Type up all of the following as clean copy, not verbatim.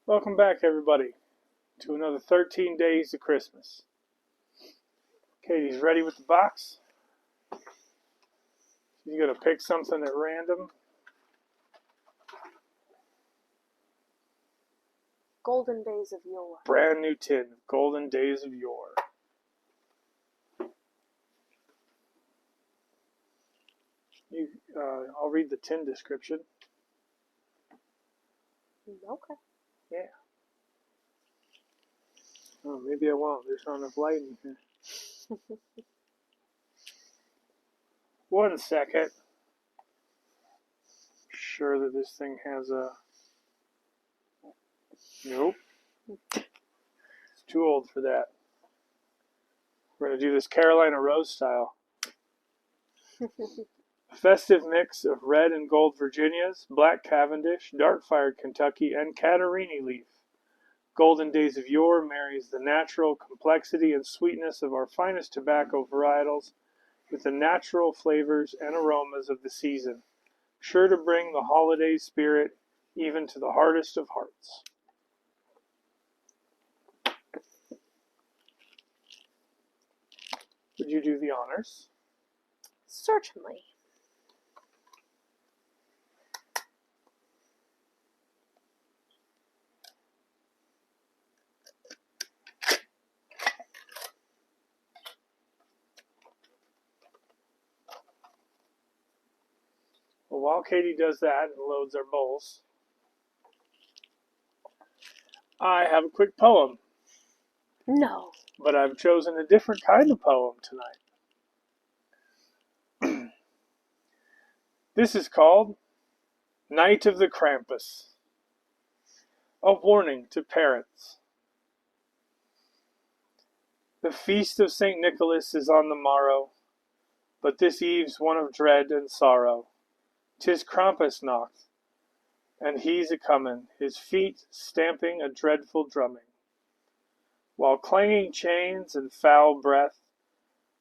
Welcome back, everybody, to another 13 days of Christmas. Katie's ready with the box. She's going to pick something at random. Golden Days of Yore. Brand new tin, Golden Days of Yore. I'll read the tin description. Okay. Yeah. Oh, maybe I won't. There's not enough light in here. 1 second. Sure that this thing has a... Nope. It's too old for that. We're going to do this Carolina Rose style. A festive mix of red and gold Virginias, black Cavendish, dark-fired Kentucky, and Catarini leaf. Golden Days of Yore marries the natural complexity and sweetness of our finest tobacco varietals with the natural flavors and aromas of the season, sure to bring the holiday spirit even to the hardest of hearts. Would you do the honors? Certainly. Well, while Katie does that and loads our bowls, I have a quick poem. No. But I've chosen a different kind of poem tonight. This is called Night of the Krampus. A warning to parents. The feast of St. Nicholas is on the morrow, but this eve's one of dread and sorrow. 'Tis Krampus knocked, and he's a-comin', his feet stamping a dreadful drumming, while clanging chains and foul breath,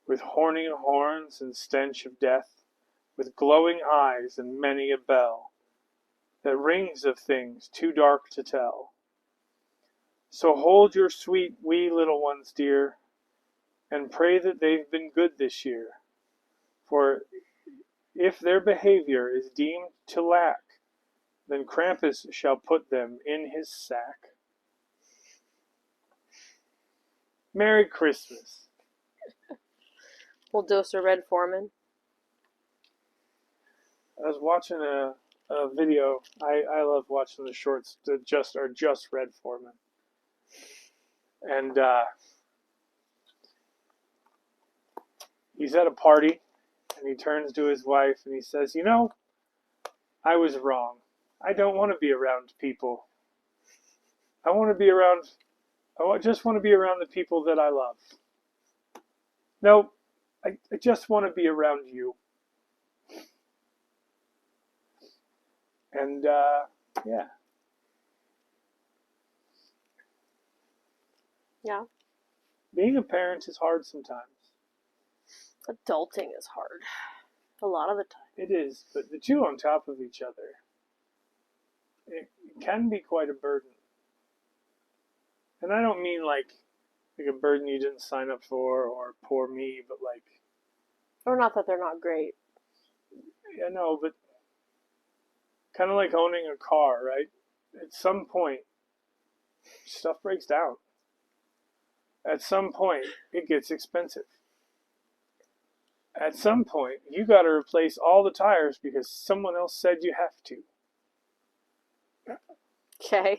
with horny horns and stench of death, with glowing eyes and many a bell, that rings of things too dark to tell. So hold your sweet wee little ones dear, and pray that they've been good this year, for if their behavior is deemed to lack, then Krampus shall put them in his sack. Merry Christmas. We'll dose a Red Foreman. I was watching a video. I love watching the shorts that are just Red Foreman. And he's at a party, and he turns to his wife and he says, "You know, I was wrong. I don't want to be around people. I just want to be around the people that I love. No, I just want to be around you." And yeah. Yeah. Being a parent is hard sometimes. Adulting is hard. A lot of the time. It is, but the two on top of each other, it can be quite a burden. And I don't mean like a burden you didn't sign up for or poor me, but like... Or not that they're not great. Yeah, no, but kind of like owning a car, right? At some point, stuff breaks down. At some point, it gets expensive. At some point, you got to replace all the tires because someone else said you have to. Okay.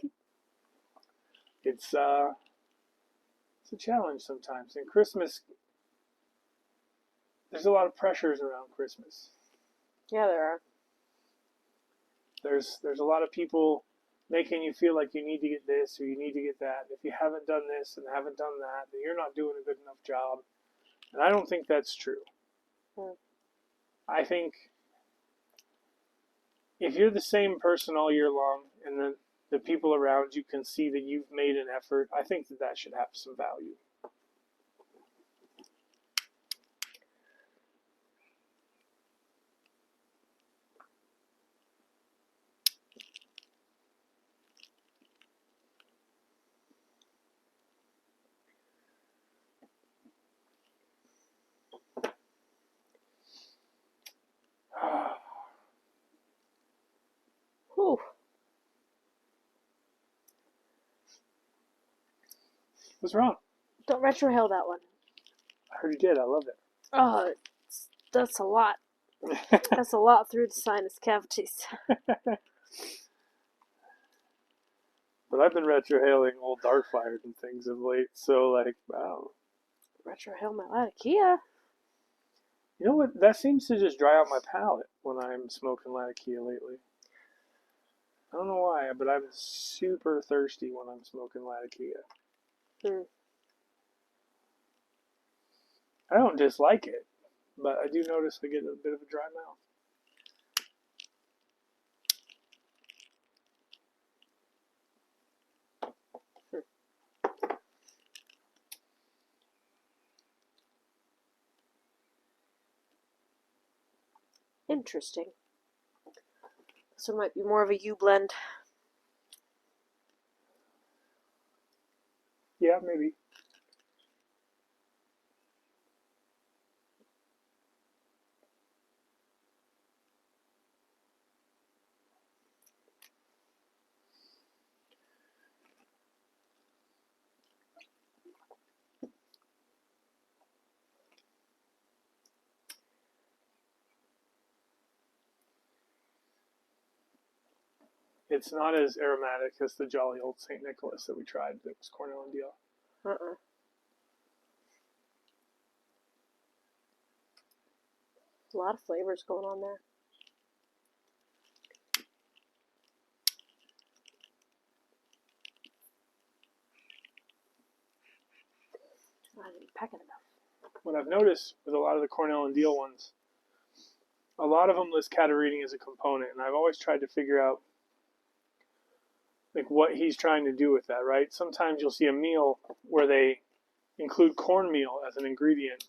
It's a challenge sometimes. And Christmas, there's a lot of pressures around Christmas. Yeah, there are. There's a lot of people making you feel like you need to get this or you need to get that. If you haven't done this and haven't done that, then you're not doing a good enough job. And I don't think that's true. I think if you're the same person all year long and the people around you can see that you've made an effort, I think that should have some value. What's wrong? Don't retrohale that one. I heard you did. I loved it. Oh, that's a lot. That's a lot through the sinus cavities. But I've been retrohaling old Darkfire and things of late, so like, wow. Retrohale my Latakia. You know what? That seems to just dry out my palate when I'm smoking Latakia lately. I don't know why, but I'm super thirsty when I'm smoking Latakia. I don't dislike it, but I do notice I get a bit of a dry mouth. Interesting. This one might be more of a U blend. Yeah, maybe. It's not as aromatic as the jolly old St. Nicholas that we tried that was Cornell and Deal. A lot of flavors going on there. I didn't pack it enough. What I've noticed with a lot of the Cornell and Deal ones, a lot of them list Catarini as a component, and I've always tried to figure out like what he's trying to do with that, right? Sometimes you'll see a meal where they include cornmeal as an ingredient,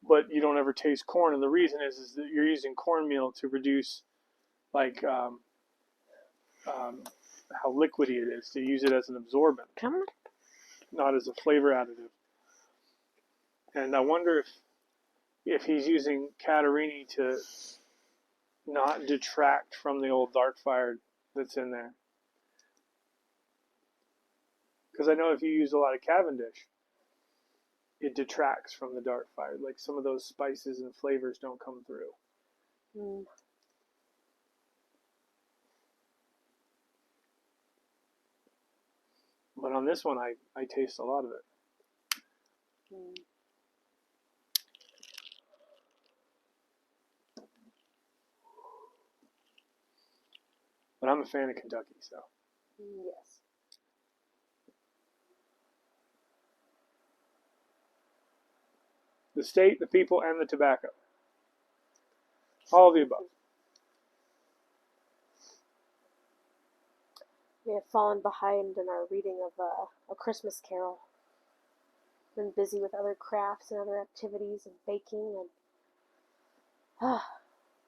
but you don't ever taste corn, and the reason is that you're using cornmeal to reduce like how liquidy it is, to use it as an absorbent, not as a flavor additive. And I wonder if he's using Catarini to not detract from the old Darkfire that's in there. Because I know if you use a lot of Cavendish, it detracts from the Darkfire. Like some of those spices and flavors don't come through. But on this one, I taste a lot of it. But I'm a fan of Kentucky, so. Yes. The state, the people, and the tobacco. All of the above. We have fallen behind in our reading of A Christmas Carol. Been busy with other crafts and other activities and baking, and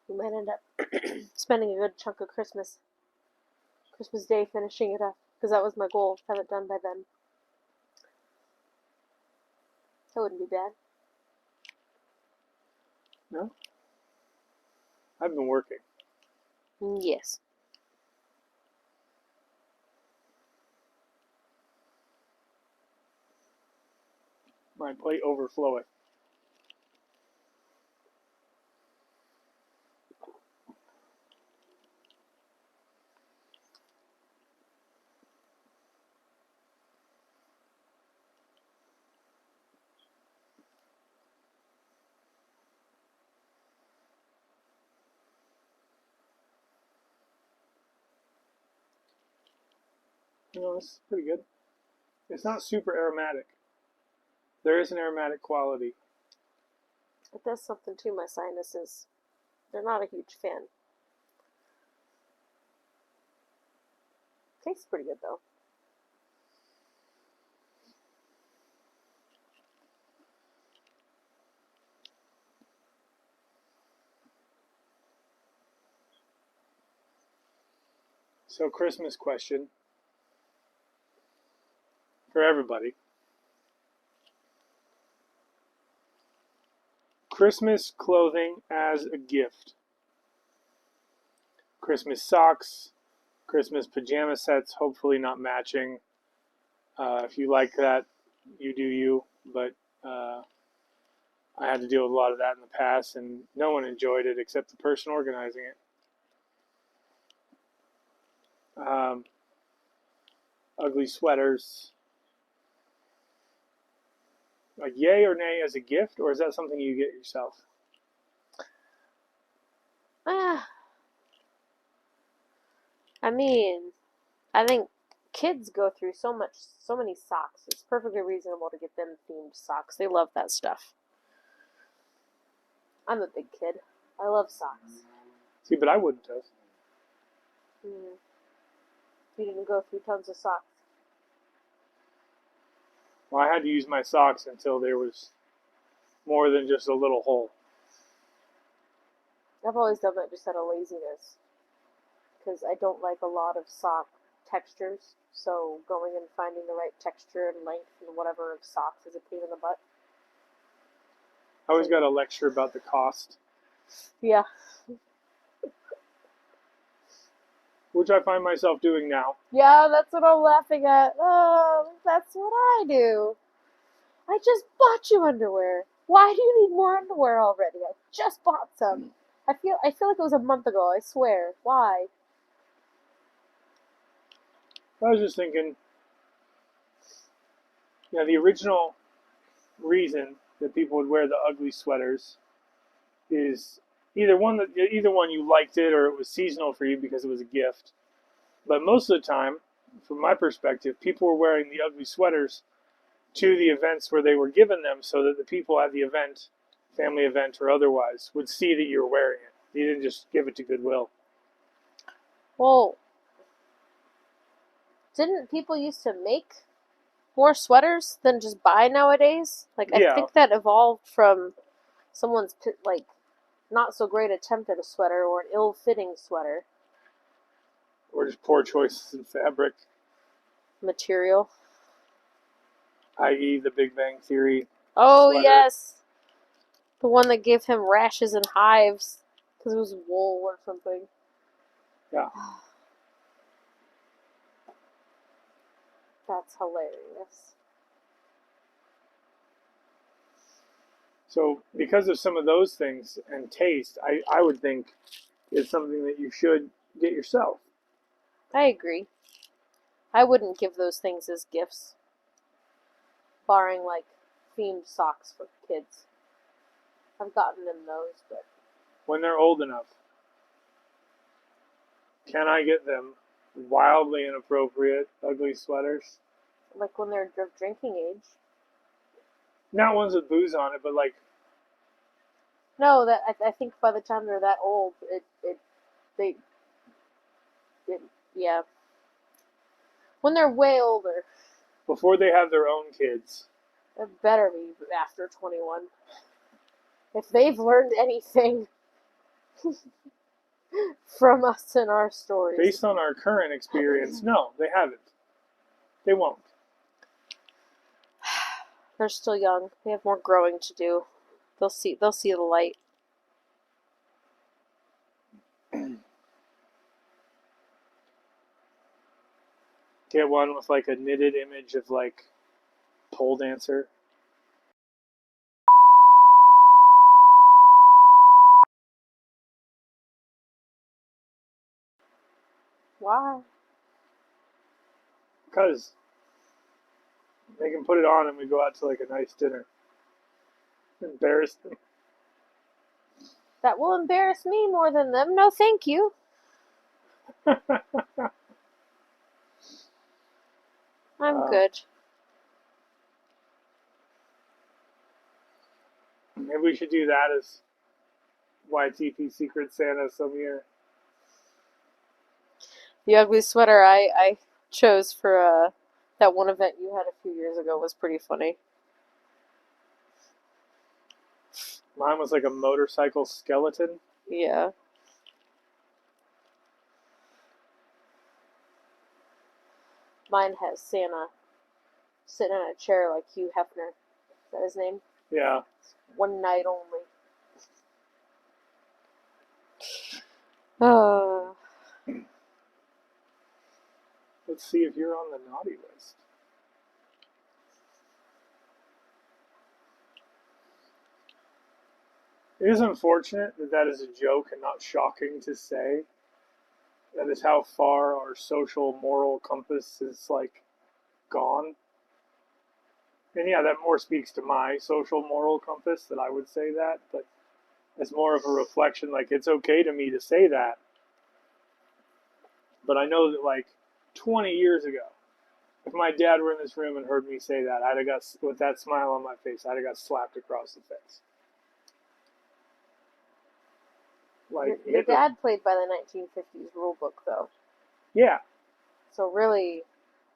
we might end up spending a good chunk of Christmas Day finishing it up, because that was my goal, to have it done by then. That wouldn't be bad. No? I've been working. Yes. My plate overflowing. You know, it's pretty good. It's not super aromatic. There is an aromatic quality. It does something to my sinuses. They're not a huge fan. Tastes pretty good, though. So, Christmas question for everybody. Christmas clothing as a gift. Christmas socks, Christmas pajama sets, hopefully not matching. If you like that, you do you, but I had to deal with a lot of that in the past, and no one enjoyed it except the person organizing it. Ugly sweaters. Like, yay or nay as a gift, or is that something you get yourself? Ah, I mean, I think kids go through so many socks. It's perfectly reasonable to get them themed socks. They love that stuff. I'm a big kid. I love socks. See, but I wouldn't have. Mm. You didn't go through tons of socks. Well, I had to use my socks until there was more than just a little hole. I've always done that just out of laziness. Because I don't like a lot of sock textures. So going and finding the right texture and length and whatever of socks is a pain in the butt. I always got a lecture about the cost, Yeah. which I find myself doing now. Yeah, that's what I'm laughing at. Oh, that's what I do. I just bought you underwear. Why do you need more underwear already? I just bought some. I feel like it was a month ago, I swear. Why? I was just thinking, the original reason that people would wear the ugly sweaters is either one you liked it or it was seasonal for you because it was a gift. But most of the time, from my perspective, people were wearing the ugly sweaters to the events where they were given them so that the people at the event, family event or otherwise, would see that you were wearing it. You didn't just give it to Goodwill. Well, didn't people used to make more sweaters than just buy nowadays? Like, I Yeah, think that evolved from someone's, like, not so great attempt at a sweater or an ill-fitting sweater or just poor choices in fabric, material. i.e., the Big Bang Theory Oh, sweater. yes. The one that gave him rashes and hives because it was wool or something. Yeah. That's hilarious. So, because of some of those things and taste, I would think it's something that you should get yourself. I agree. I wouldn't give those things as gifts, barring like themed socks for kids. I've gotten them those, but When they're old enough, can I get them wildly inappropriate, ugly sweaters? like when they're of drinking age. Not ones with booze on it, but like, No, that I think by the time they're that old, they it yeah. When they're way older, before they have their own kids. it better be after 21. If they've learned anything from us and our stories, Based on our current experience, no, they haven't. They won't. they're still young. They have more growing to do. They'll see the light. Get one with like a knitted image of like pole dancer. Why? Because they can put it on and we go out to like a nice dinner. Embarrass them. That will embarrass me more than them. No, thank you. I'm good. Maybe we should do that as YTP Secret Santa some year. The ugly sweater I chose for that one event you had a few years ago was pretty funny. Mine was like a motorcycle skeleton. Yeah. Mine has Santa sitting in a chair like Hugh Hefner. Is that his name? Yeah. One night only. Oh. Let's see if you're on the naughty list. It is unfortunate that that is a joke and not shocking to say. That is how far our social moral compass is like gone. And yeah, that more speaks to my social moral compass that I would say that, but it's more of a reflection. Like it's okay to me to say that, but I know that like 20 years ago, if my dad were in this room and heard me say that, I'd have got with that smile on my face, I'd have got slapped across the face. Like Your dad played by the 1950s rule book, though. Yeah. So really,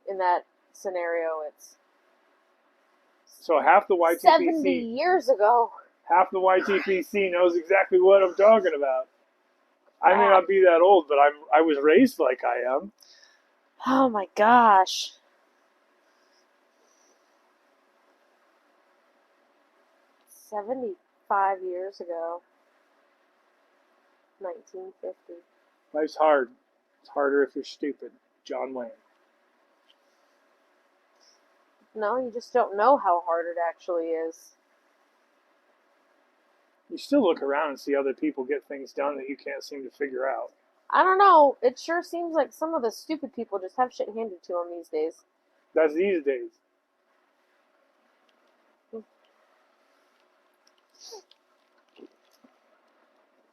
in that scenario, it's so half the 70 YTPC years ago. half the YTPC knows exactly what I'm talking about. I may not be that old, but I was raised like I am. Oh my gosh. $75 ago. 1950. Life's hard. It's harder if you're stupid. John Wayne. No, you just don't know how hard it actually is. You still look around and see other people get things done that you can't seem to figure out. I don't know. It sure seems like some of the stupid people just have shit handed to them these days. That's these days.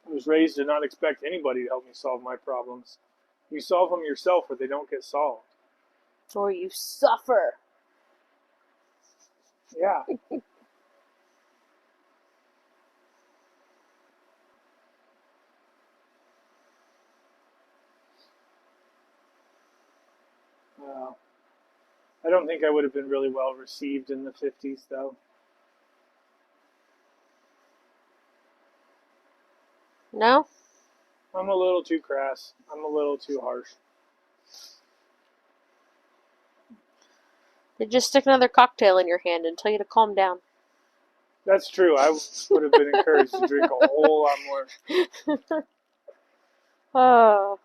I was raised to not expect anybody to help me solve my problems. You solve them yourself or they don't get solved. Or you suffer. Yeah. I don't think I would have been really well received in the 50s, though. No? I'm a little too crass. I'm a little too harsh. They just stick another cocktail in your hand and tell you to calm down. That's true. I would have been encouraged to drink a whole lot more. Oh.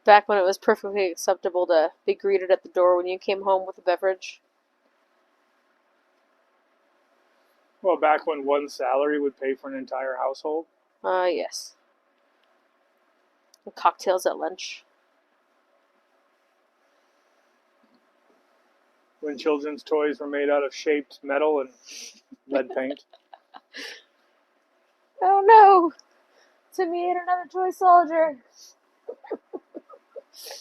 Back when it was perfectly acceptable to be greeted at the door when you came home with a beverage. Well, back when one salary would pay for an entire household. Yes. And cocktails at lunch. When children's toys were made out of shaped metal and lead paint. Oh no! Timmy ate another toy soldier.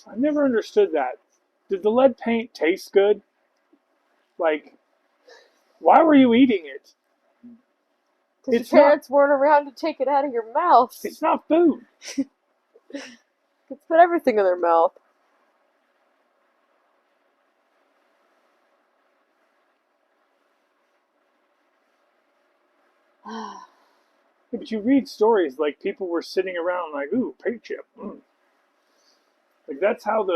I never understood that. Did the lead paint taste good? Like, why were you eating it? Because your parents weren't around to take it out of your mouth. It's not food. Kids put everything in their mouth. Yeah, but you read stories like people were sitting around like, ooh, paint chip. Like that's how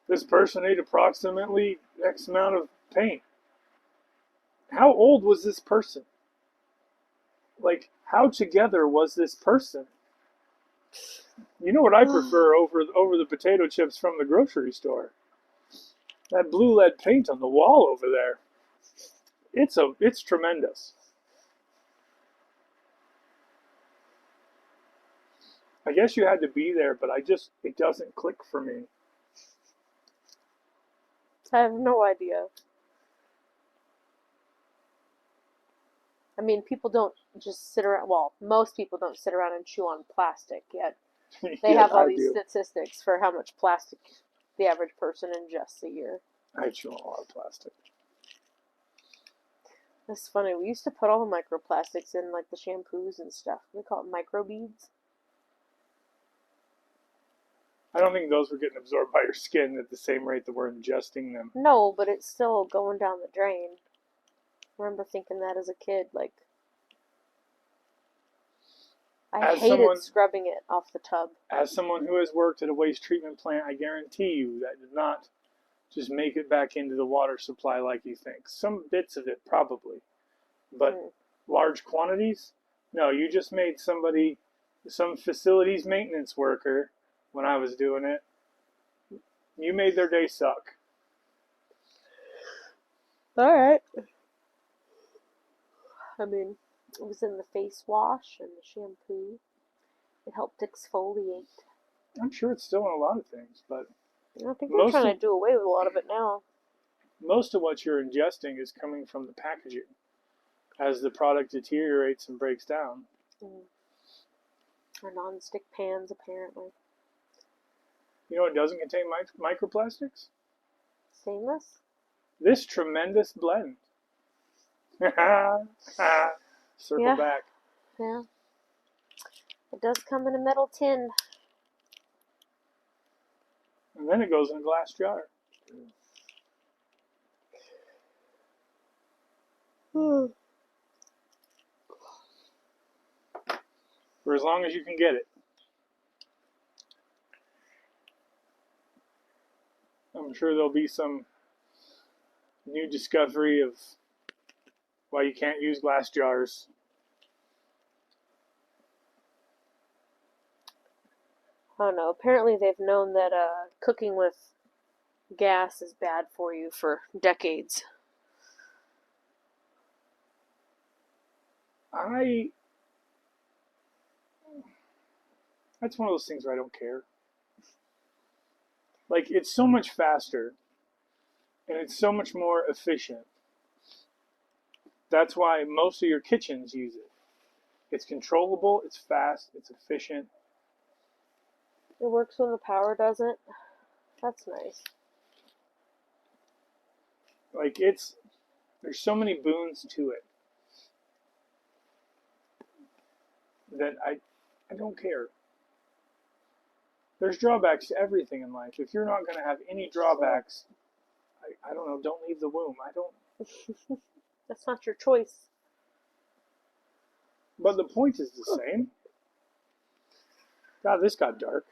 this person ate approximately X amount of paint. How old was this person? Like, how together was this person? You know what I prefer over the potato chips from the grocery store? That blue lead paint on the wall over there. It's tremendous. I guess you had to be there, but it doesn't click for me. I have no idea. I mean, people don't just sit around, well, most people don't sit around and chew on plastic yet. They have all these statistics for how much plastic the average person ingests a year. I chew on a lot of plastic. That's funny. We used to put all the microplastics in like the shampoos and stuff. We call it microbeads. I don't think those were getting absorbed by your skin at the same rate that we're ingesting them. No, but it's still going down the drain. I remember thinking that as a kid, like I hated scrubbing it off the tub. As someone who has worked at a waste treatment plant, I guarantee you that did not just make it back into the water supply like you think. Some bits of it probably, but large quantities? No, you just made some facilities maintenance worker, when I was doing it, you made their day suck. Alright. I mean, it was in the face wash and the shampoo. It helped exfoliate. I'm sure it's still in a lot of things, but I think they're trying to do away with a lot of it now. most of what you're ingesting is coming from the packaging as the product deteriorates and breaks down. Or non-stick pans, apparently. You know what doesn't contain microplastics? Stainless? This tremendous blend. Circle back. Yeah. It does come in a metal tin. And then it goes in a glass jar. For as long as you can get it. I'm sure there'll be some new discovery of why you can't use glass jars. I don't know. Apparently they've known that cooking with gas is bad for you for decades. That's one of those things where I don't care. Like, it's so much faster and it's so much more efficient. That's why most of your kitchens use it. It's controllable, it's fast, it's efficient. It works when the power doesn't. That's nice. Like, there's so many boons to it that I don't care. There's drawbacks to everything in life. If you're not going to have any drawbacks, I don't know, don't leave the womb. I don't. That's not your choice. But the point is the same. God, this got dark.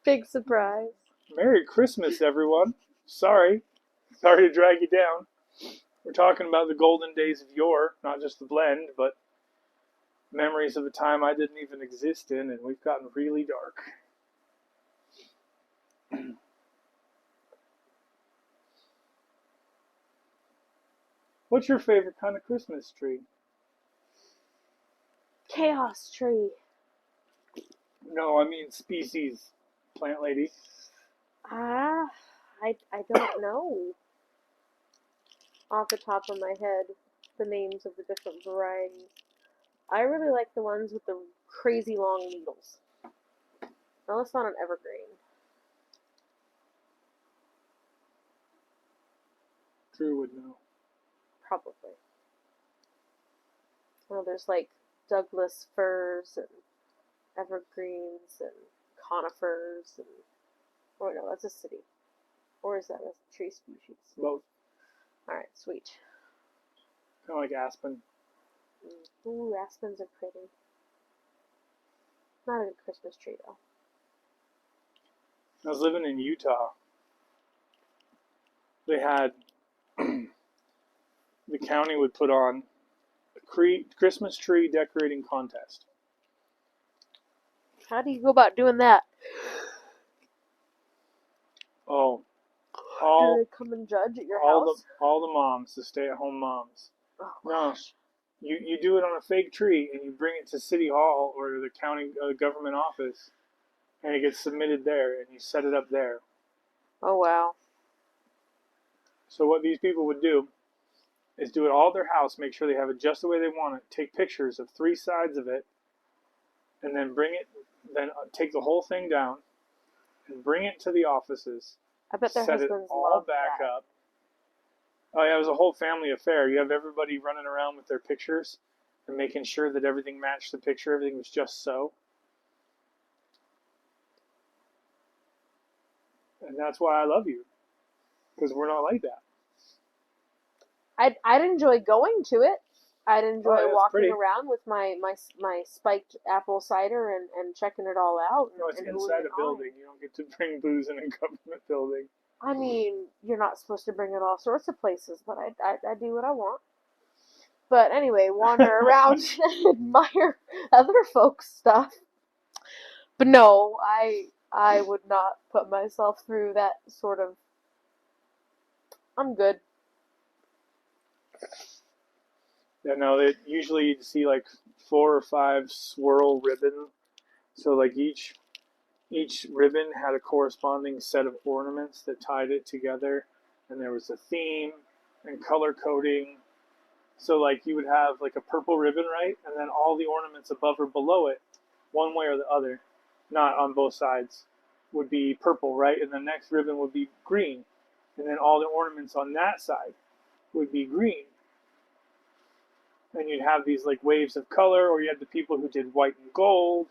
Big surprise. Merry Christmas, everyone. Sorry to drag you down. We're talking about the golden days of yore, not just the blend, but memories of a time I didn't even exist in, and we've gotten really dark. What's your favorite kind of Christmas tree? Chaos tree. No, I mean species, plant lady. I don't know off the top of my head the names of the different varieties. I really like the ones with the crazy long needles. No, it's not an evergreen. Drew would know. Probably. Well, there's like Douglas firs and evergreens and conifers and... Oh no, that's a city. Or is that a tree species? Both. Alright, sweet. Kind of like aspen. Ooh, aspens are pretty. Not a good Christmas tree though. I was living in Utah. They had the county would put on a Christmas tree decorating contest. How do you go about doing that? Oh, do they come and judge at your house? All the moms, the stay-at-home moms. Oh, no, you do it on a fake tree and you bring it to City Hall or the county government office, and it gets submitted there, and you set it up there. Oh wow. So what these people would do is do it all at their house, make sure they have it just the way they want it, take pictures of 3 sides of it, and then then take the whole thing down and bring it to the offices. I bet their set it husbands all love back that. up. Oh yeah, it was a whole family affair. You have everybody running around with their pictures and making sure that everything matched the picture, everything was just so. And that's why I love you, because we're not like that. I'd enjoy going to it. I'd enjoy walking pretty. around with my spiked apple cider and checking it all out. No, it's inside a building. You don't get to bring booze in a government building. I mean, you're not supposed to bring it all sorts of places, but I do what I want. But anyway, wander around and admire other folks' stuff. But no, I would not put myself through that sort of... I'm good. Yeah, no, they usually you'd see like 4 or 5 swirl ribbon. So like each ribbon had a corresponding set of ornaments that tied it together, and there was a theme and color coding. So like you would have like a purple ribbon, right? And then all the ornaments above or below it, one way or the other, not on both sides, would be purple, right? And the next ribbon would be green. And then all the ornaments on that side would be green. And you'd have these like waves of color, or you had the people who did white and gold,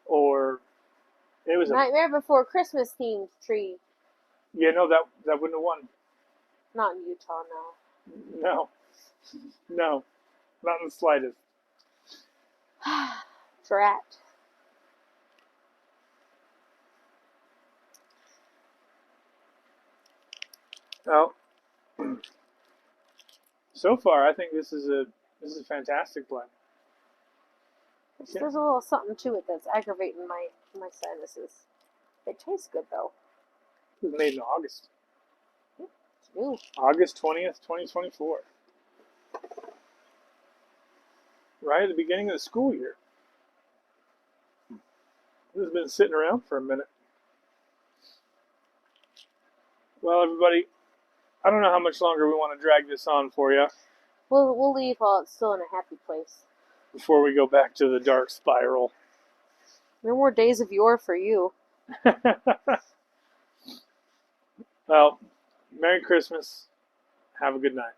or it was a Nightmare Before Christmas themed tree. yeah, no, that wouldn't have won. Not in Utah, no. No, no, not in the slightest. Drat. Well, so far I think this is a fantastic blend. Yeah, There's a little something to it that's aggravating my sinuses. It tastes good though. it was made in August, It's new. August 20th, 2024, right at the beginning of the school year. This has been sitting around for a minute. Well, everybody, I don't know how much longer we want to drag this on for you We'll leave while it's still in a happy place. before we go back to the dark spiral. No more days of Yore for you. Well, Merry Christmas. Have a good night.